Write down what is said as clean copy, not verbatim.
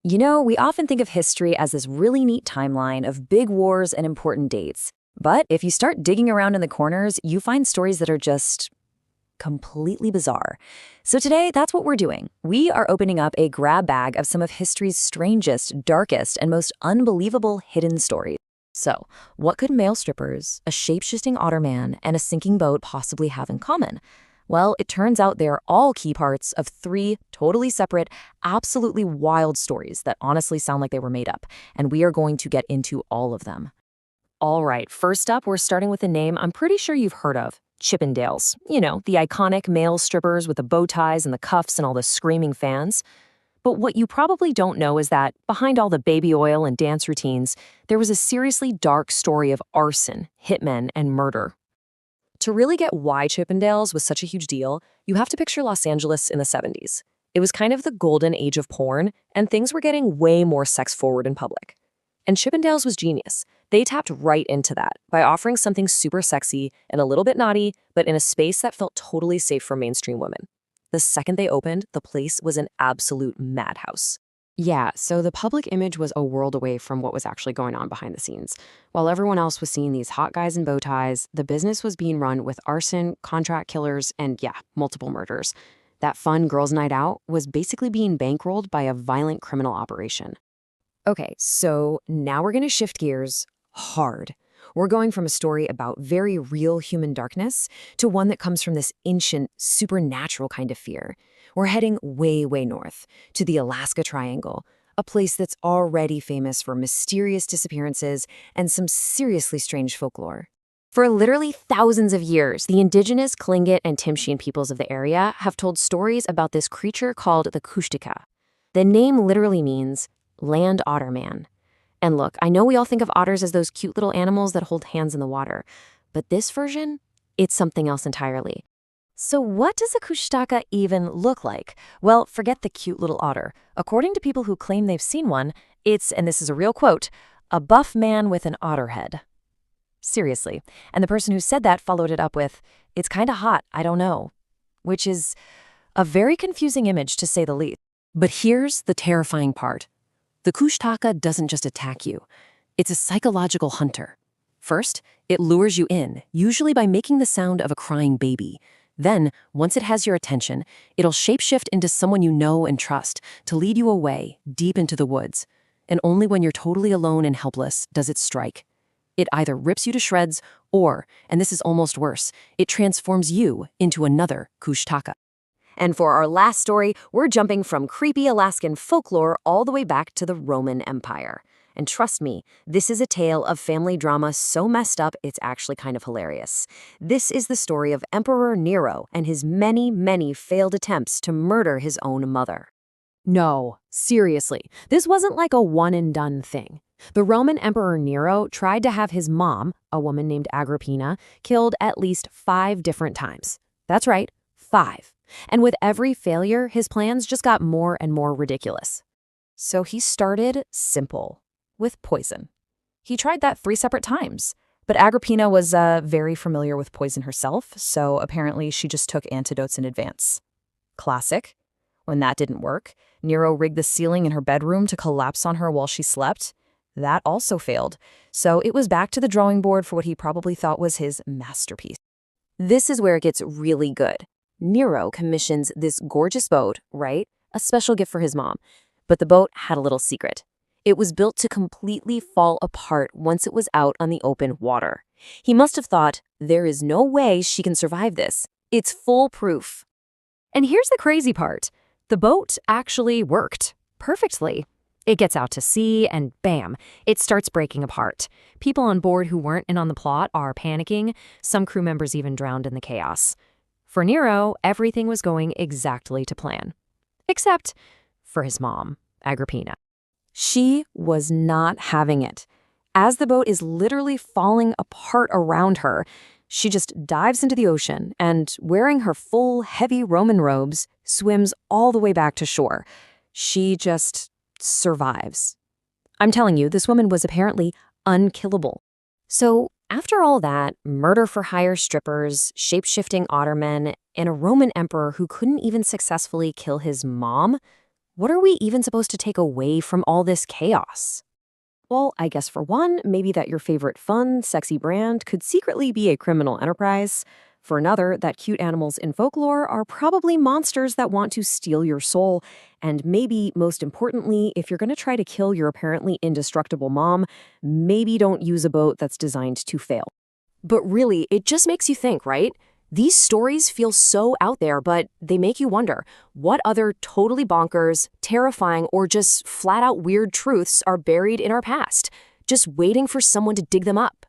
You know, we often think of history as this really neat timeline of big wars and important dates. But if you start digging around in the corners, you find stories that are just completely bizarre. So today, that's what we're doing. We are opening up a grab bag of some of history's strangest, darkest, and most unbelievable hidden stories. So, what could male strippers, a shape-shifting otter man, and a sinking boat possibly have in common? Well, it turns out they're all key parts of three totally separate, absolutely wild stories that honestly sound like they were made up, and we are going to get into all of them. All right, first up, we're starting with a name I'm pretty sure you've heard of. Chippendales. You know, the iconic male strippers with the bow ties and the cuffs and all the screaming fans. But what you probably don't know is that behind all the baby oil and dance routines, there was a seriously dark story of arson, hitmen, and murder. To really get why Chippendales was such a huge deal, you have to picture Los Angeles in the 70s. It was kind of the golden age of porn, and things were getting way more sex-forward in public. And Chippendales was genius. They tapped right into that by offering something super sexy and a little bit naughty, but in a space that felt totally safe for mainstream women. The second they opened, the place was an absolute madhouse. Yeah, so the public image was a world away from what was actually going on behind the scenes. While everyone else was seeing these hot guys in bow ties, the business was being run with arson, contract killers, and multiple murders. That fun girls' night out was basically being bankrolled by a violent criminal operation. Okay, so now we're going to shift gears hard. We're going from a story about very real human darkness to one that comes from this ancient, supernatural kind of fear. We're heading way, way north to the Alaska Triangle, a place that's already famous for mysterious disappearances and some seriously strange folklore. For literally thousands of years, the indigenous Tlingit and Tsimshian peoples of the area have told stories about this creature called the Kushtaka. The name literally means land otter man. And look, I know we all think of otters as those cute little animals that hold hands in the water, but this version, it's something else entirely. So what does a Kushtaka even look like? Well, forget the cute little otter. According to people who claim they've seen one, it's, and this is a real quote, a buff man with an otter head. Seriously. And the person who said that followed it up with, it's kind of hot, I don't know. Which is a very confusing image to say the least. But here's the terrifying part. The Kushtaka doesn't just attack you. It's a psychological hunter. First, it lures you in, usually by making the sound of a crying baby. Then, once it has your attention, it'll shapeshift into someone you know and trust to lead you away, deep into the woods. And only when you're totally alone and helpless does it strike. It either rips you to shreds or, and this is almost worse, it transforms you into another Kushtaka. And for our last story, we're jumping from creepy Alaskan folklore all the way back to the Roman Empire. And trust me, this is a tale of family drama so messed up it's actually kind of hilarious. This is the story of Emperor Nero and his many, many failed attempts to murder his own mother. No, seriously, this wasn't like a one-and-done thing. The Roman Emperor Nero tried to have his mom, a woman named Agrippina, killed at least 5 different times. That's right, 5. And with every failure, his plans just got more and more ridiculous. So he started simple, with poison. He tried that 3 separate times, but Agrippina was very familiar with poison herself, so apparently she just took antidotes in advance. Classic. When that didn't work, Nero rigged the ceiling in her bedroom to collapse on her while she slept. That also failed, so it was back to the drawing board for what he probably thought was his masterpiece. This is where it gets really good. Nero commissions this gorgeous boat, right? A special gift for his mom. But the boat had a little secret. It was built to completely fall apart once it was out on the open water. He must have thought, there is no way she can survive this. It's foolproof. And here's the crazy part. The boat actually worked perfectly. It gets out to sea and bam, it starts breaking apart. People on board who weren't in on the plot are panicking. Some crew members even drowned in the chaos. For Nero, everything was going exactly to plan. Except for his mom, Agrippina. She was not having it. As the boat is literally falling apart around her, she just dives into the ocean and, wearing her full, heavy Roman robes, swims all the way back to shore. She just survives. I'm telling you, this woman was apparently unkillable. So, after all that, murder-for-hire strippers, shape-shifting ottermen, and a Roman emperor who couldn't even successfully kill his mom, What are we even supposed to take away from all this chaos? Well, I guess for one, maybe that your favorite fun, sexy brand could secretly be a criminal enterprise. For another, that cute animals in folklore are probably monsters that want to steal your soul. And maybe, most importantly, if you're going to try to kill your apparently indestructible mom, maybe don't use a boat that's designed to fail. But really, it just makes you think, right? These stories feel so out there, but they make you wonder, what other totally bonkers, terrifying, or just flat-out weird truths are buried in our past, just waiting for someone to dig them up?